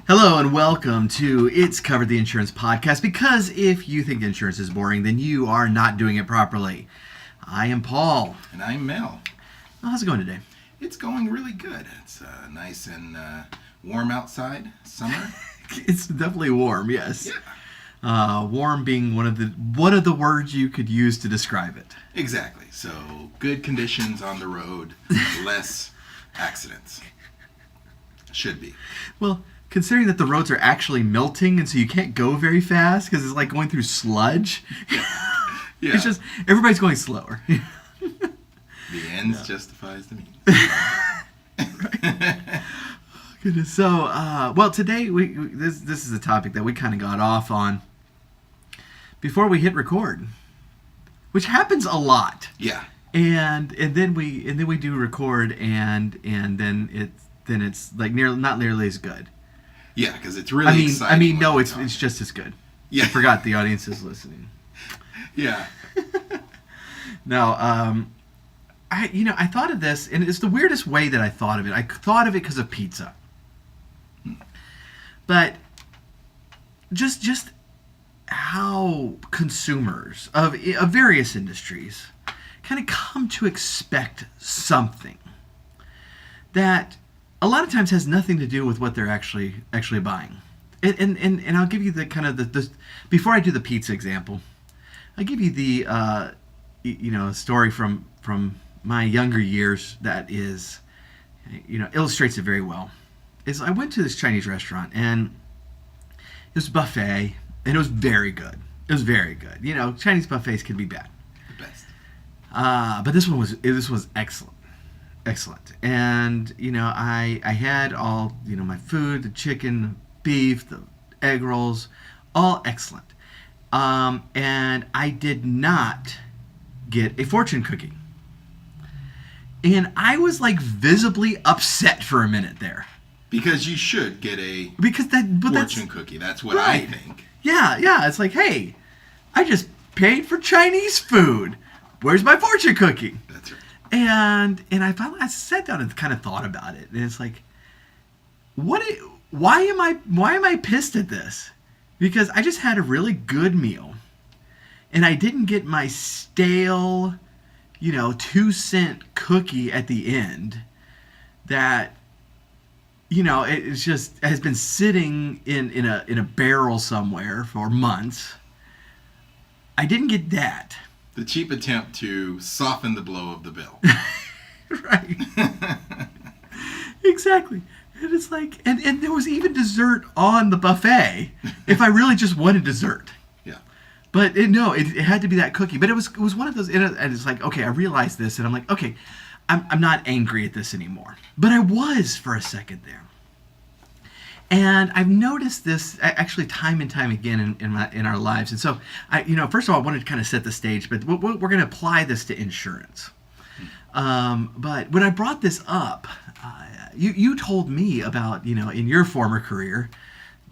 Hello and welcome to It's Covered the Insurance Podcast, because if you think insurance is boring, then you are not doing it properly. I am Paul. And I'm Mel. Well, how's it going today? It's going really good. It's nice and warm outside, summer. It's definitely warm, yes. Yeah. Warm being one of the words you could use to describe it. Exactly. So good conditions on the road, less accidents. Should be. Well, considering that the roads are actually melting and so you can't go very fast because it's like going through sludge. Yeah. It's just, everybody's going slower. The ends justifies the means. Goodness. So, well, today this is a topic that we kind of got off on before we hit record, which happens a lot. Yeah. And then we do record and then it's like not nearly as good. Yeah, because it's really exciting. No, it's just as good. Yeah. I forgot the audience is listening. Yeah. No, I thought of this, and it's the weirdest way that I thought of it. I thought of it because of pizza. But just how consumers of various industries kind of come to expect something that a lot of times has nothing to do with what they're actually buying. And I'll give you the kind of the before I do the pizza example, I'll give you the story from my younger years that is illustrates it very well. Is I went to this Chinese restaurant and it was a buffet and it was very good. It was very good. Chinese buffets can be bad. The best. But this was excellent. Excellent. And, I had all, my food, the chicken, beef, the egg rolls, all excellent. And I did not get a fortune cookie. And I was like visibly upset for a minute there. Because you should get a fortune cookie. That's what right. I think. Yeah. It's like, hey, I just paid for Chinese food. Where's my fortune cookie? That's right. And I sat down and kind of thought about it, and it's like, why am I pissed at this? Because I just had a really good meal, and I didn't get my stale, 2-cent cookie at the end that, it's just has been sitting in a barrel somewhere for months. I didn't get that. The cheap attempt to soften the blow of the bill. Right. Exactly. And it's like, and there was even dessert on the buffet if I really just wanted dessert. Yeah. But it had to be that cookie. But it was one of those, and it's like, okay, I realized this, and I'm like, okay, I'm not angry at this anymore. But I was for a second there. And I've noticed this actually time and time again in our lives. And so, first of all, I wanted to kind of set the stage, but we're going to apply this to insurance. But when I brought this up, you told me about, in your former career,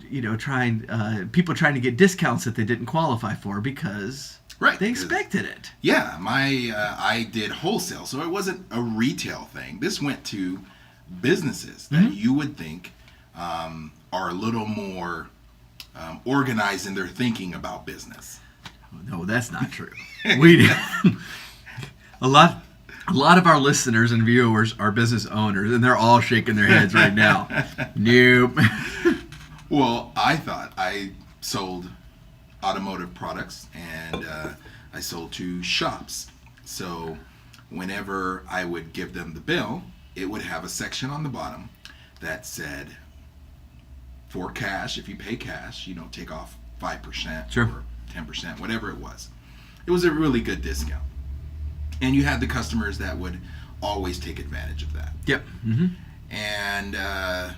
people trying to get discounts that they didn't qualify for because they expected it. Yeah, I did wholesale, so it wasn't a retail thing. This went to businesses that you would think are a little more organized in their thinking about business. No, that's not true. We a lot of our listeners and viewers are business owners, and they're all shaking their heads right now. Nope. Well, I thought I sold automotive products, and I sold to shops. So whenever I would give them the bill, it would have a section on the bottom that said, for cash, if you pay cash, take off 5% sure. or 10%, whatever it was. It was a really good discount. And you had the customers that would always take advantage of that. Yep. Mm-hmm. And I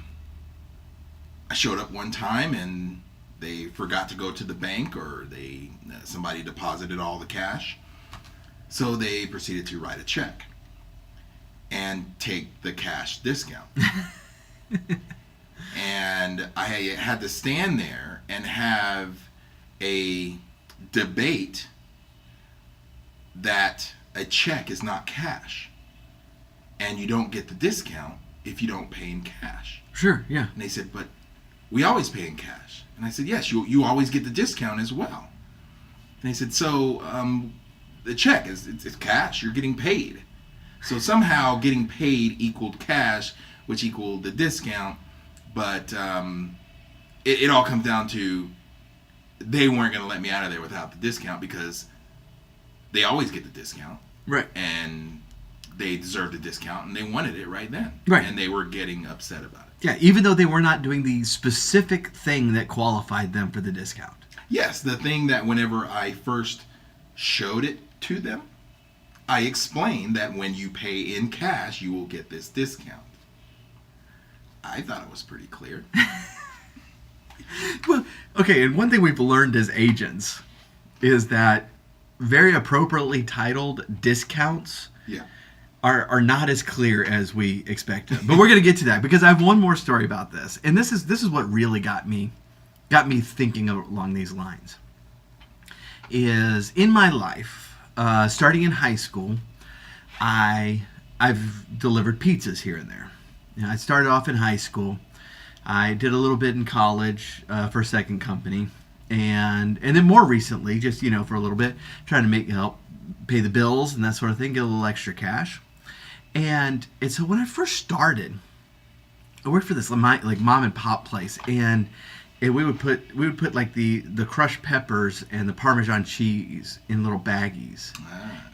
showed up one time and they forgot to go to the bank, or somebody deposited all the cash. So they proceeded to write a check and take the cash discount. And I had to stand there and have a debate that a check is not cash, and you don't get the discount if you don't pay in cash. Sure, yeah. And they said, but we always pay in cash. And I said, yes, you always get the discount as well. And they said, so the check it's cash. You're getting paid. So somehow getting paid equaled cash, which equaled the discount. But it all comes down to they weren't going to let me out of there without the discount because they always get the discount. Right. And they deserved the discount and they wanted it right then. Right. And they were getting upset about it. Yeah, even though they were not doing the specific thing that qualified them for the discount. Yes, the thing that whenever I first showed it to them, I explained that when you pay in cash, you will get this discount. I thought it was pretty clear. Well, okay, and one thing we've learned as agents is that very appropriately titled discounts Yeah. are not as clear as we expected. But we're going to get to that because I have one more story about this. And this is what really got me thinking along these lines. Is in my life, starting in high school, I've delivered pizzas here and there. You know, I started off in high school. I did a little bit in college for a second company, and then more recently, just for a little bit, trying to help pay the bills and that sort of thing, get a little extra cash. And so when I first started, I worked for this like mom and pop place, and we would put like the crushed peppers and the Parmesan cheese in little baggies.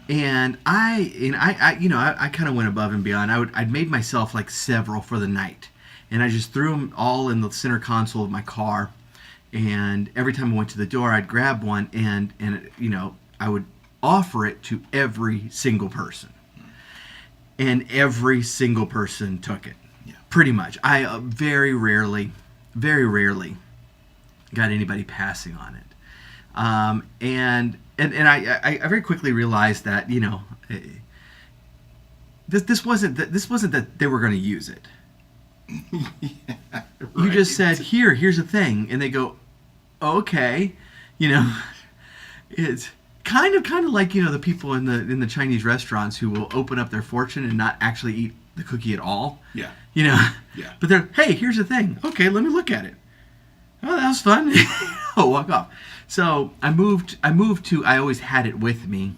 And I kind of went above and beyond. I'd made myself like several for the night, and I just threw them all in the center console of my car. And every time I went to the door, I'd grab one and I would offer it to every single person, and every single person took it. Yeah. Pretty much. I very rarely got anybody passing on it. And I very quickly realized that this wasn't that they were going to use it. Yeah, right. You just said, here's the thing, and they go, okay, it's kind of like the people in the Chinese restaurants who will open up their fortune and not actually eat the cookie at all. Yeah. Yeah. But But hey, here's the thing. Okay, let me look at it. Oh, that was fun. I'll walk off. So I moved to. I always had it with me.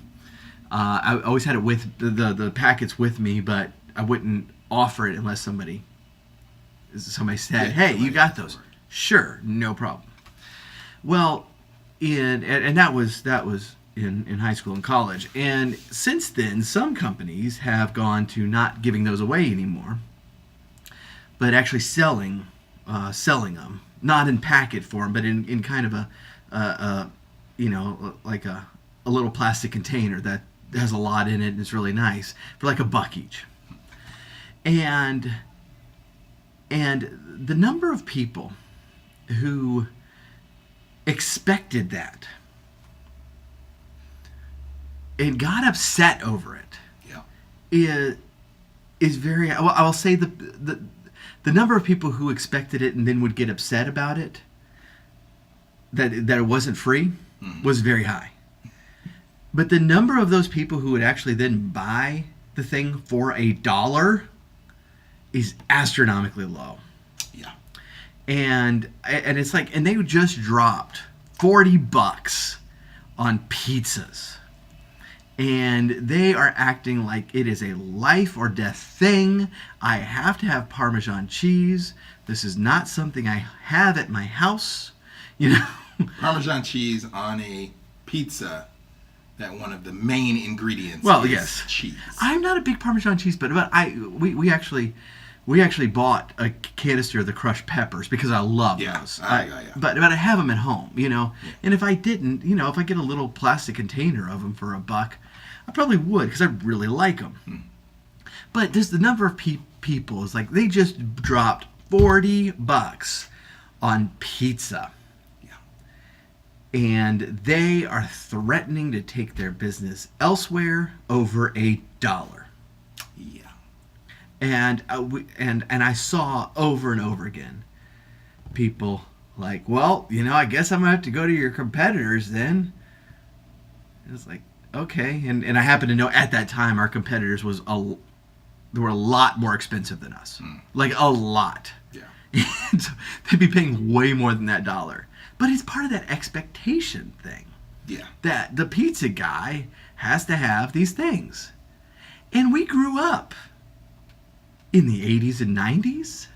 I always had it with the packets with me, but I wouldn't offer it unless somebody said, "Hey, you got those?" Sure, no problem. Well, and that was in high school and college. And since then, some companies have gone to not giving those away anymore, but actually selling them, not in packet form, but in kind of like a little plastic container that has a lot in it and it's really nice for like $1 each. And the number of people who expected that and got upset over it is very, well, I will say the number of people who expected it and then would get upset about it, that it wasn't free, was very high. But the number of those people who would actually then buy the thing for $1 is astronomically low. Yeah. And it's like, and they just dropped $40 on pizzas. And they are acting like it is a life or death thing. I have to have Parmesan cheese. This is not something I have at my house. Parmesan cheese on a pizza, that one of the main ingredients is cheese. I'm not a big Parmesan cheese, but we actually bought a canister of the crushed peppers because I love those. But I have them at home, And if I didn't, if I get a little plastic container of them for $1, I probably would because I really like them. But there's the number of people is like they just dropped $40 on pizza. And they are threatening to take their business elsewhere over $1. Yeah. And I saw over and over again people like, well, I guess I'm gonna have to go to your competitors then. It was like, okay, and I happen to know at that time our competitors they were a lot more expensive than us, like a lot. Yeah. And so I'd be paying way more than that dollar. But it's part of that expectation thing. Yeah. That the pizza guy has to have these things. And we grew up in the 80s and 90s.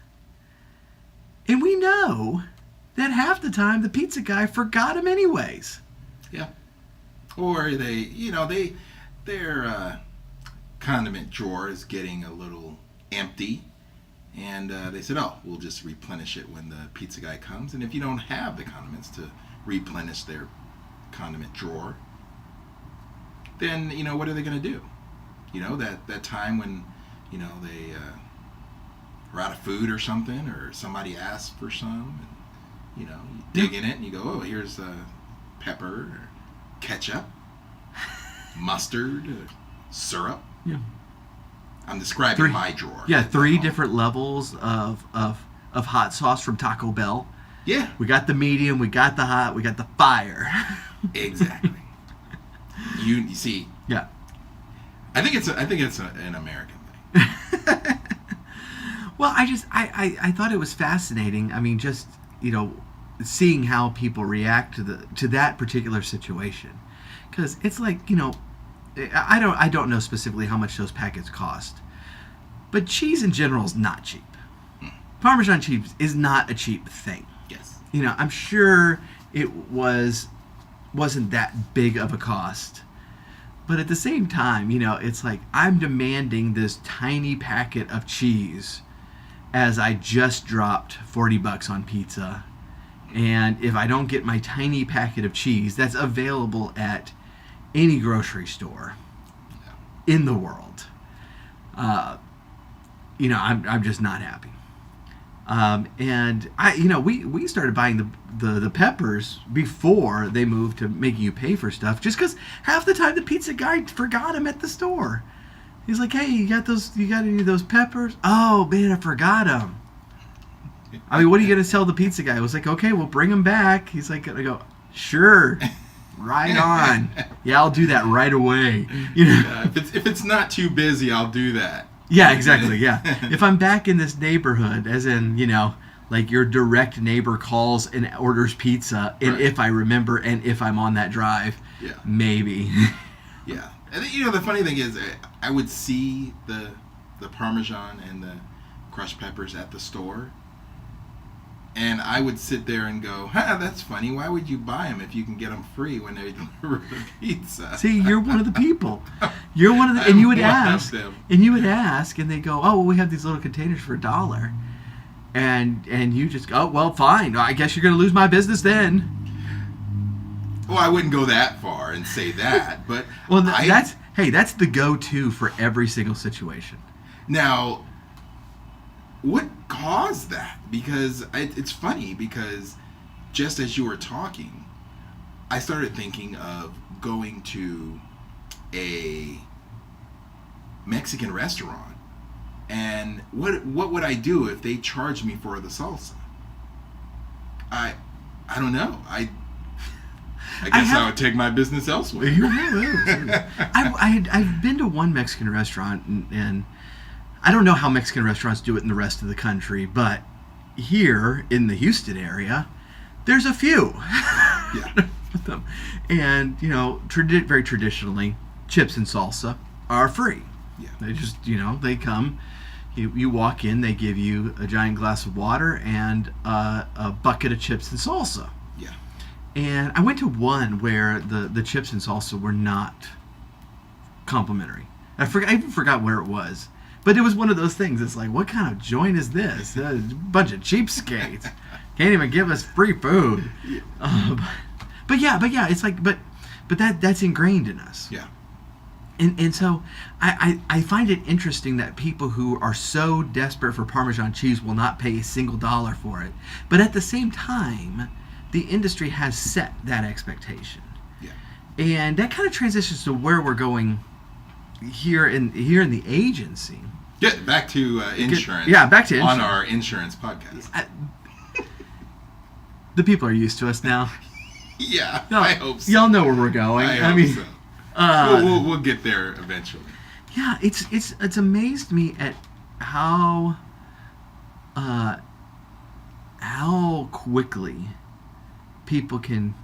And we know that half the time the pizza guy forgot them anyways. Yeah. Or their condiment drawer is getting a little empty. And they said, oh, we'll just replenish it when the pizza guy comes. And if you don't have the condiments to replenish their condiment drawer, then, what are they going to do? That time when, they are out of food or something, or somebody asks for some, and, you dig in it and you go, oh, here's pepper, or ketchup, mustard, syrup. Yeah. I'm describing my drawer. Yeah, 3 different levels of hot sauce from Taco Bell. Yeah. We got the medium, we got the hot, we got the fire. Exactly. You see. Yeah. I think it's an American thing. Well, I thought it was fascinating. I mean, just seeing how people react to that particular situation, because it's like I don't know specifically how much those packets cost, but cheese in general is not cheap. Parmesan cheese is not a cheap thing. Yes. I'm sure it wasn't that big of a cost. But at the same time, it's like I'm demanding this tiny packet of cheese as I just dropped $40 on pizza. And if I don't get my tiny packet of cheese that's available at any grocery store in the world, I'm just not happy. And we started buying the peppers before they moved to making you pay for stuff, just because half the time the pizza guy forgot them at the store. He's like, hey, you got any of those peppers? Oh man, I forgot them. I mean, what are you gonna tell the pizza guy? I was like, okay, we'll bring them back. He's like, I go, sure, right on. Yeah, I'll do that right away. Yeah, if it's not too busy, I'll do that. Yeah, exactly. Yeah. If I'm back in this neighborhood, as in, like your direct neighbor calls and orders pizza, and if I remember, and if I'm on that drive, maybe. Yeah. And the funny thing is, I would see the Parmesan and the crushed peppers at the store, and I would sit there and go, that's funny. Why would you buy them if you can get them free when they deliver the pizza? See, you're one of the people. You're one of the, and you would ask, and they go, oh, well, we have these little containers for $1. And you just go, oh, well, fine. I guess you're going to lose my business then. Well, I wouldn't go that far and say that, but well, that's the go-to for every single situation. Now, what caused that? Because it's funny, because just as you were talking, I started thinking of going to a Mexican restaurant, and what would I do if they charged me for the salsa? I don't know. I guess I would take my business elsewhere. I've been to one Mexican restaurant, and I don't know how Mexican restaurants do it in the rest of the country, but here in the Houston area, there's a few. Yeah. And, very traditionally, chips and salsa are free. Yeah. They just, they come, you walk in, they give you a giant glass of water and a bucket of chips and salsa. Yeah. And I went to one where the chips and salsa were not complimentary. I even forgot where it was. But it was one of those things. It's like, what kind of joint is this? A bunch of cheapskates. Can't even give us free food. But yeah, it's like, but that's ingrained in us. Yeah. And so I find it interesting that people who are so desperate for Parmesan cheese will not pay a single dollar for it. But at the same time, the industry has set that expectation. Yeah. And that kind of transitions to where we're going here in the agency. Yeah, back to insurance. Yeah, back to insurance. On our insurance podcast. The people are used to us now. Yeah, I hope so. Y'all know where we're going. I mean, so. We'll get there eventually. Yeah, it's amazed me at how quickly people can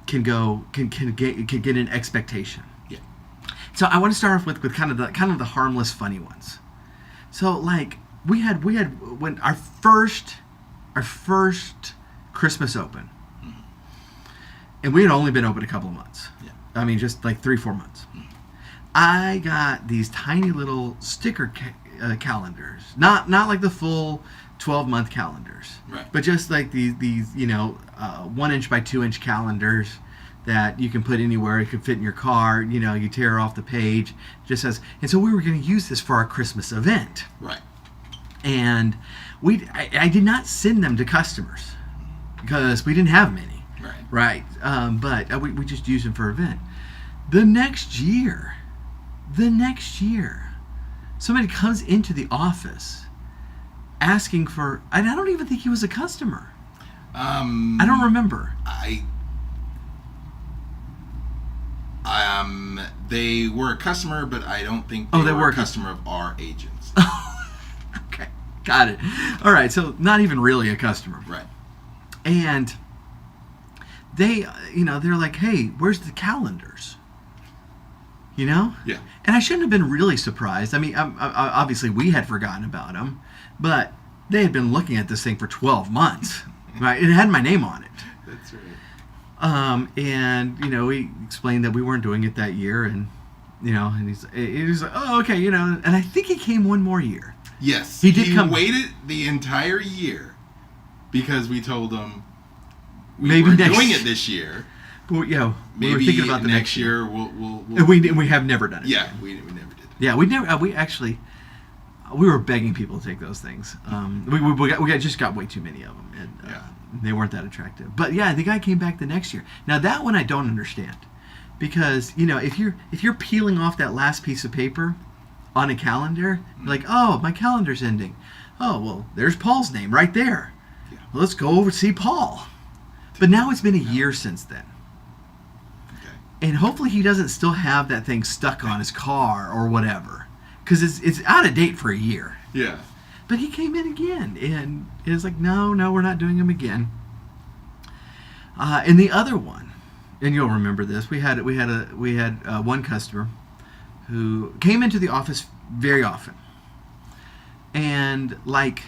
get an expectation. Yeah. So I want to start off with kind of the harmless, funny ones. So like we had when our first Christmas open, and we had only been open a couple of months. Yeah. I mean, just like 3-4 months. I got these tiny little sticker calendars, not like the full 12-month calendars, right, but just like these 1 inch by 2 inch calendars that you can put anywhere. It could fit in your car. You tear off the page, just says. And so we were going to use this for our Christmas event, right. And I did not send them to customers because we didn't have many, right? But we just used them for event. The next year, somebody comes into the office asking for, and I don't even think he was a customer. I don't remember. They were a customer, but I don't think they were were a customer of our agents. Okay, got it. All right, so not even really a customer. Right. And they, they're like, hey, where's the calendars? Yeah. And I shouldn't have been really surprised. I mean, obviously we had forgotten about them, but they had been looking at this thing for 12 months, right? It had my name on it. That's right. And we explained that we weren't doing it that year, and and he's like, oh, okay, and I think he came one more year. Yes, he did come. Waited the entire year because we told him maybe we're next, doing it this year. Well, maybe we were thinking about the next year. We'll and we have never done it. Yeah, we never did. Yeah, we never. We were begging people to take those things. We just got way too many of them, and they weren't that attractive. But yeah, the guy came back the next year. Now that one I don't understand, because if you're peeling off that last piece of paper on a calendar, you're like, oh, my calendar's ending. Oh, well, there's Paul's name right there. Yeah. Well, let's go over to see Paul. But now it's been a year since then. Okay. And hopefully he doesn't still have that thing stuck on his car or whatever, because it's out of date for a year. Yeah. But he came in again, and it was like, no, we're not doing them again. And the other one, and you'll remember this, we had one customer who came into the office very often, and like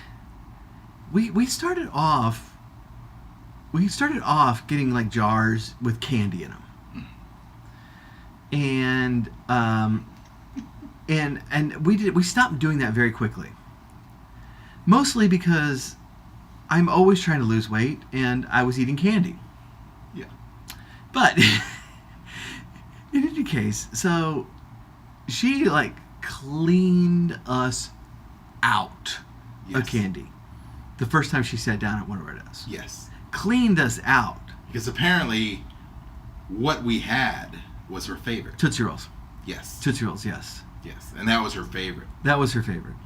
we started off getting like jars with candy in them, and we stopped doing that very quickly. Mostly because I'm always trying to lose weight, and I was eating candy. Yeah. But in any case, so she like cleaned us out of candy the first time she sat down at one of our desks. Yes. Cleaned us out. Because apparently what we had was her favorite. Tootsie Rolls. Yes. Tootsie Rolls, yes. Yes. And that was her favorite. That was her favorite.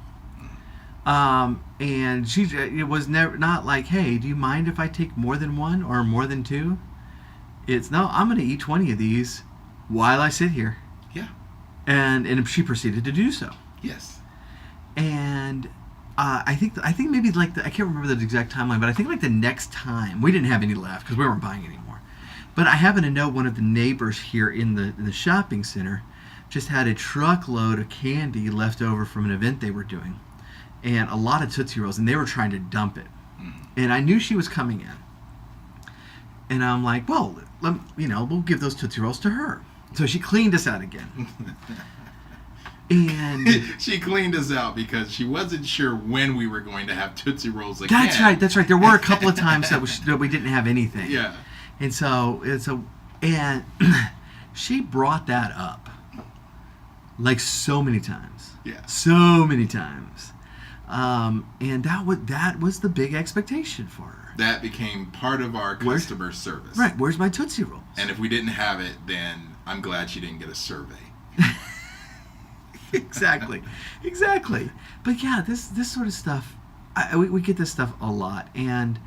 And it was never not like, hey, do you mind if I take more than one or more than two? It's no, I'm going to eat 20 of these while I sit here. Yeah. And she proceeded to do so. Yes. And I think maybe like I can't remember the exact timeline, but I think like the next time we didn't have any left because we weren't buying anymore. But I happen to know one of the neighbors here in the shopping center just had a truckload of candy left over from an event they were doing, and a lot of Tootsie Rolls, and they were trying to dump it. And I knew she was coming in, and I'm like, well, we'll give those Tootsie Rolls to her. So she cleaned us out again. And she cleaned us out because she wasn't sure when we were going to have Tootsie Rolls again. That's right. There were a couple of times that we didn't have anything. Yeah. And she brought that up like so many times. Yeah. So many times. And that was the big expectation for her. That became part of our customer service. Right. Where's my Tootsie Rolls? And if we didn't have it, then I'm glad she didn't get a survey. Exactly. But yeah, this sort of stuff, we get this stuff a lot, and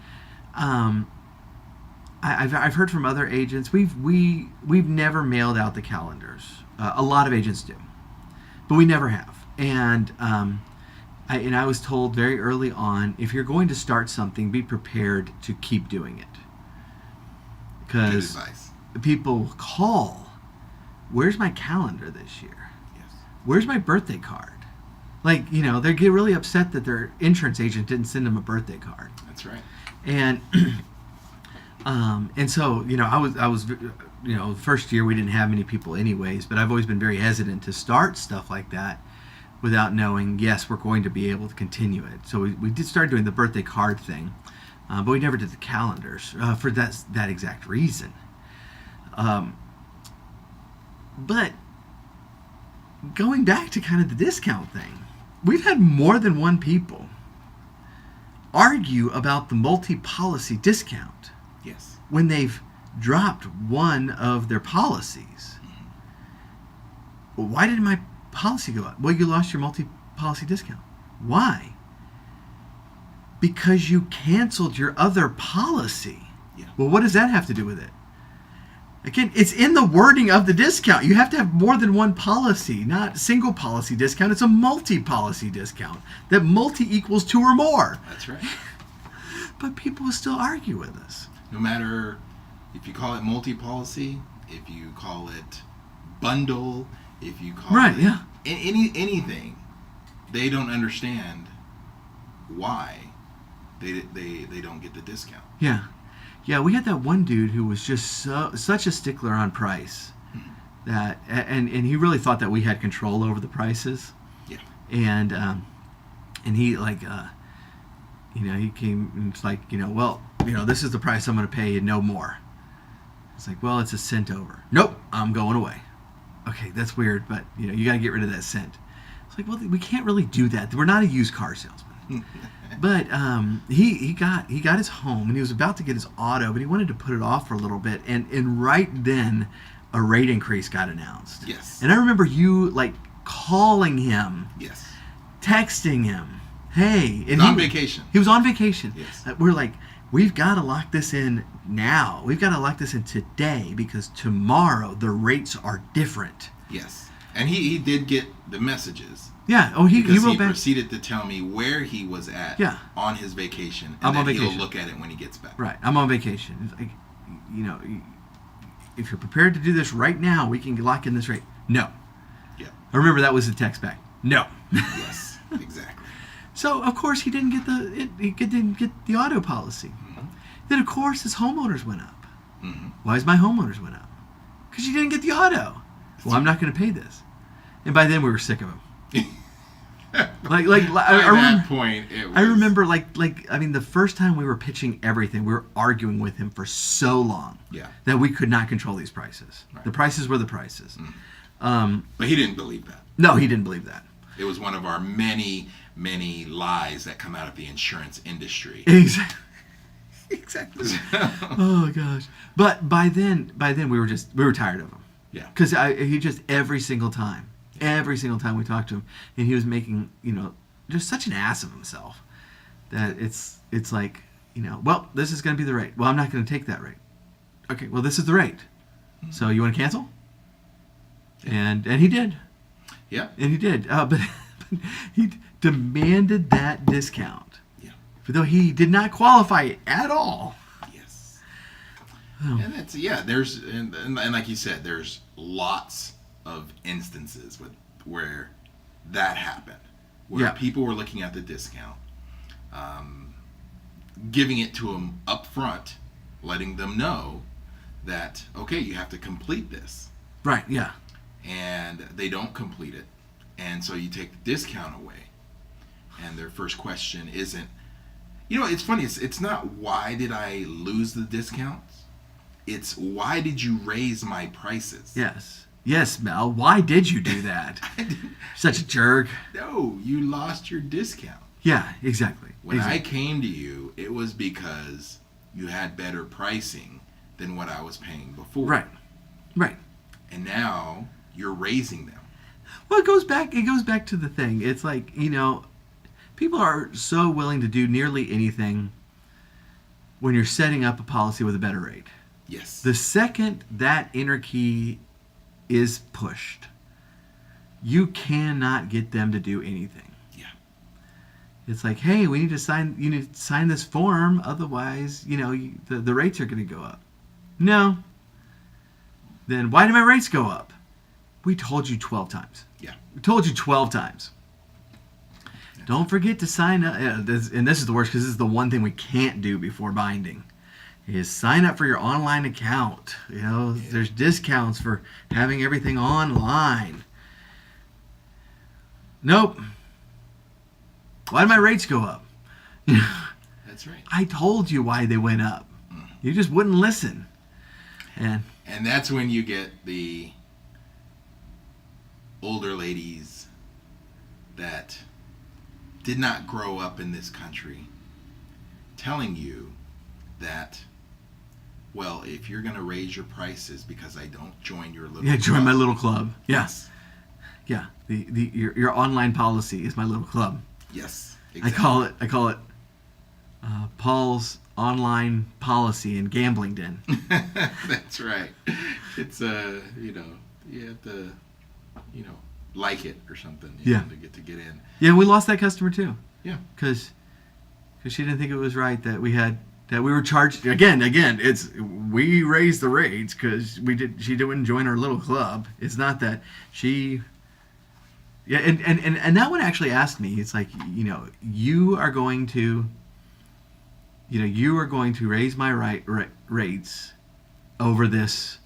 I've heard from other agents. We've never mailed out the calendars. A lot of agents do, but we never have. And I was told very early on, if you're going to start something, be prepared to keep doing it. Good Because advice. people call, where's my calendar this year? Yes. Where's my birthday card? Like, they get really upset that their insurance agent didn't send them a birthday card. That's right. And and so, I was the first year we didn't have many people anyways, but I've always been very hesitant to start stuff like that without knowing, yes, we're going to be able to continue it. So we did start doing the birthday card thing, but we never did the calendars for that exact reason. But going back to kind of the discount thing, we've had more than one people argue about the multi-policy discount Yes. when they've dropped one of their policies. Well, why did my policy go up? Well, you lost your multi-policy discount. Why? Because you canceled your other policy. Yeah. Well, what does that have to do with it? Again, it's in the wording of the discount. You have to have more than one policy, not single policy discount. It's a multi-policy discount. That multi equals 2 or more. That's right. But people will still argue with us. No matter if you call it multi-policy, if you call it bundle, if you call Right, it yeah. anything, they don't understand why they don't get the discount. Yeah. Yeah, we had that one dude who was just such a stickler on price that, and he really thought that we had control over the prices. Yeah. And he he came and it's like, well, this is the price I'm going to pay and no more. It's like, well, it's a cent over. Nope, I'm going away. Okay, that's weird, but you got to get rid of that cent. It's like, well, we can't really do that. We're not a used car salesman. But he got his home and he was about to get his auto, but he wanted to put it off for a little bit. And right then, a rate increase got announced. Yes. And I remember you calling him, Yes. texting him, hey. And On vacation. He was on vacation. Yes. We're like, we've got to lock this in now. We've got to lock this in today because tomorrow the rates are different. Yes. And he did get the messages. Yeah. Oh, he Because wrote he back. proceeded to tell me where he was at on his vacation, and I'm then on vacation. he'll look at it when he gets back. Right. I'm on vacation. It's like, if you're prepared to do this right now, we can lock in this rate. No. Yeah. I remember that was the text back. No. Yes. Exactly. So of course he didn't get the auto policy. Mm-hmm. Then of course his homeowners went up. Mm-hmm. Why is my homeowners went up? Because you didn't get the auto. Well, I'm not going to pay this. And by then we were sick of him. At I that point, it was... I remember the first time we were pitching everything, we were arguing with him for so long that we could not control these prices. Right. The prices were the prices. But he didn't believe that. No, he didn't believe that. It was one of our many, many lies that come out of the insurance industry. Exactly. Exactly. Oh gosh. But by then we were tired of him. Yeah. Because he just every single time we talked to him, and he was making just such an ass of himself that it's like well, this is going to be the rate. Well, I'm not going to take that rate. Okay. Well, this is the rate. So you want to cancel? Yeah. And he did. Yeah. And he did. But he demanded that discount. Though he did not qualify it at all. Yes. Oh. And that's there's and like you said, there's lots of instances where that happened, where people were looking at the discount, giving it to them up front, letting them know that okay, you have to complete this. Right. Yeah. And they don't complete it, and so you take the discount away, and their first question isn't. It's funny. It's not why did I lose the discounts? It's why did you raise my prices? Yes. Yes, Mel. Why did you do that? Such a jerk. No, you lost your discount. Yeah, exactly. When I came to you, it was because you had better pricing than what I was paying before. Right. Right. And now you're raising them. Well, it goes back to the thing. It's like, people are so willing to do nearly anything when you're setting up a policy with a better rate. Yes. The second that enter key is pushed, you cannot get them to do anything. Yeah. It's like, hey, we need to sign. You need to sign this form, otherwise, the rates are going to go up. No. Then why did my rates go up? We told you 12 times. Yeah. We told you 12 times. Don't forget to sign up. And this is the worst because this is the one thing we can't do before binding. Is sign up for your online account. There's discounts for having everything online. Nope. Why did my rates go up? That's right. I told you why they went up. You just wouldn't listen. And that's when you get the older ladies that did not grow up in this country telling you that, well, if you're going to raise your prices because I don't join your little club. Join my little club. Yes. Yeah. Your online policy is my little club. Yes. Exactly. I call it Paul's online policy and gambling den. That's right. It's you have to like it or something to get in. Yeah, we lost that customer too. Yeah. Cuz she didn't think it was right that we were charged again we raised the rates cuz she didn't join our little club. It's not that she. Yeah, and that one actually asked me. It's like, you are going to raise my rates over this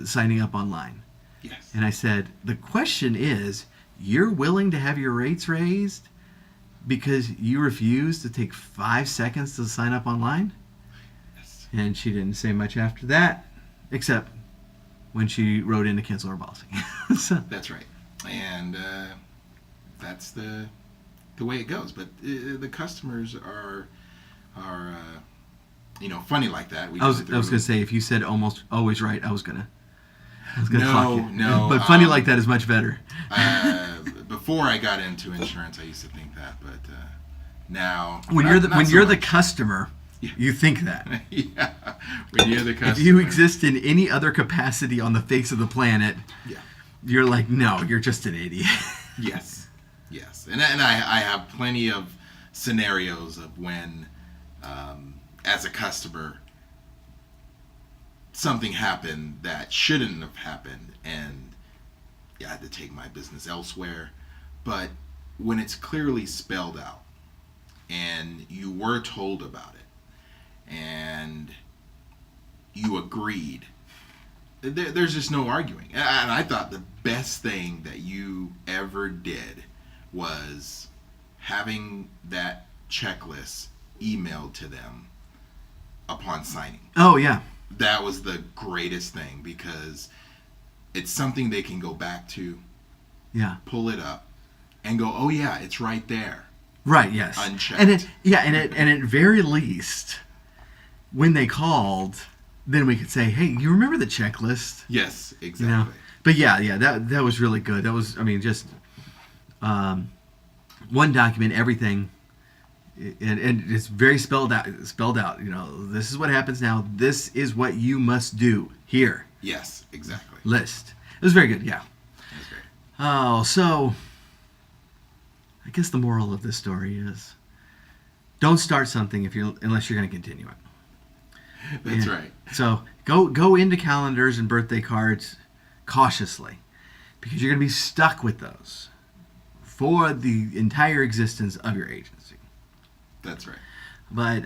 signing up online. Yes. And I said, the question is, you're willing to have your rates raised because you refuse to take 5 seconds to sign up online? Yes. And she didn't say much after that, except when she wrote in to cancel her policy. So, that's right. And that's the way it goes. But the customers are funny like that. I was going to say, if you said almost always right, I was gonna clock you. No. But funny like that is much better. Before I got into insurance, I used to think that, but now when you're the customer, you think that. Yeah. When you're the customer, if you exist in any other capacity on the face of the planet, you're like, no, you're just an idiot. Yes. And I have plenty of scenarios of when, as a customer, something happened that shouldn't have happened, and I had to take my business elsewhere. But when it's clearly spelled out, and you were told about it, and you agreed, there's just no arguing. And I thought the best thing that you ever did was having that checklist emailed to them upon signing. Oh, yeah. That was the greatest thing, because it's something they can go back to, pull it up, and go, oh yeah, it's right there. Right, yes. Unchecked. And at very least, when they called, then we could say, hey, you remember the checklist? Yes, exactly. But that was really good. That was, just one document, everything, and it's very spelled out. This is what happens now. This is what you must do here. Yes, exactly. List. It was very good. Yeah. That was great. Oh, so I guess the moral of this story is, don't start something unless you're going to continue it. That's right. So go into calendars and birthday cards cautiously, because you're going to be stuck with those for the entire existence of your agency. That's right. But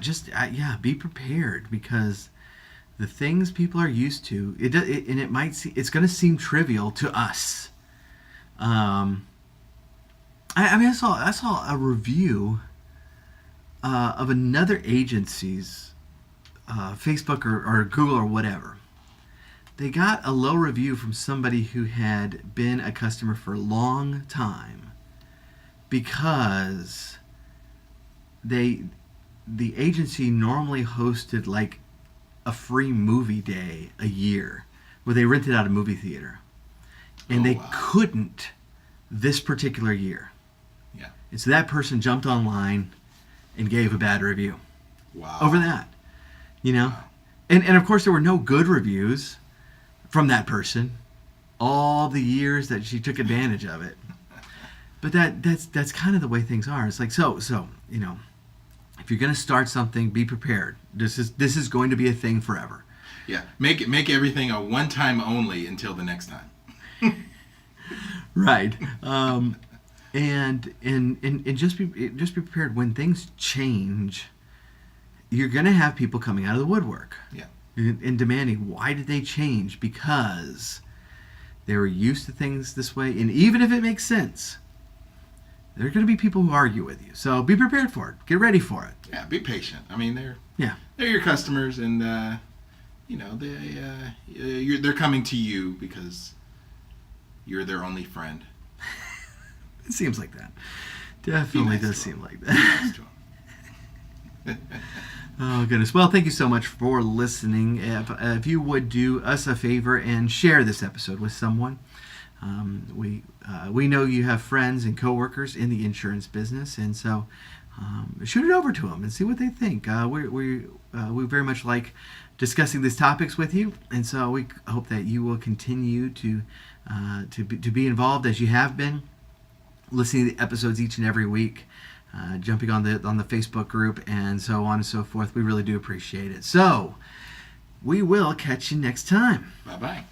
just be prepared, because the things people are used to, it's going to seem trivial to us. I saw a review of another agency's Facebook or Google or whatever. They got a low review from somebody who had been a customer for a long time, because the agency normally hosted like a free movie day a year where they rented out a movie theater, and they couldn't this particular year. Yeah. And so that person jumped online and gave a bad review. Wow. Over that. Wow. And of course there were no good reviews from that person all the years that she took advantage of it. But that's kind of the way things are. It's like so if you're going to start something, be prepared. This is going to be a thing forever. Yeah, make everything a one time only until the next time. Right. And just be prepared when things change. You're going to have people coming out of the woodwork. Yeah. And demanding, why did they change? Because they were used to things this way, and even if it makes sense, there are going to be people who argue with you. So be prepared for it. Get ready for it. Yeah, be patient. I mean, they're Yeah. your customers, and they're coming to you because you're their only friend. It seems like that. Definitely nice does to seem them. like Be that. nice to 'em. Oh, goodness. Well, thank you so much for listening. If you would do us a favor and share this episode with someone. We know you have friends and coworkers in the insurance business, and so shoot it over to them and see what they think. We very much like discussing these topics with you, and so we hope that you will continue to be involved as you have been, listening to the episodes each and every week. Jumping on the Facebook group and so on and so forth. We really do appreciate it. So we will catch you next time. Bye-bye.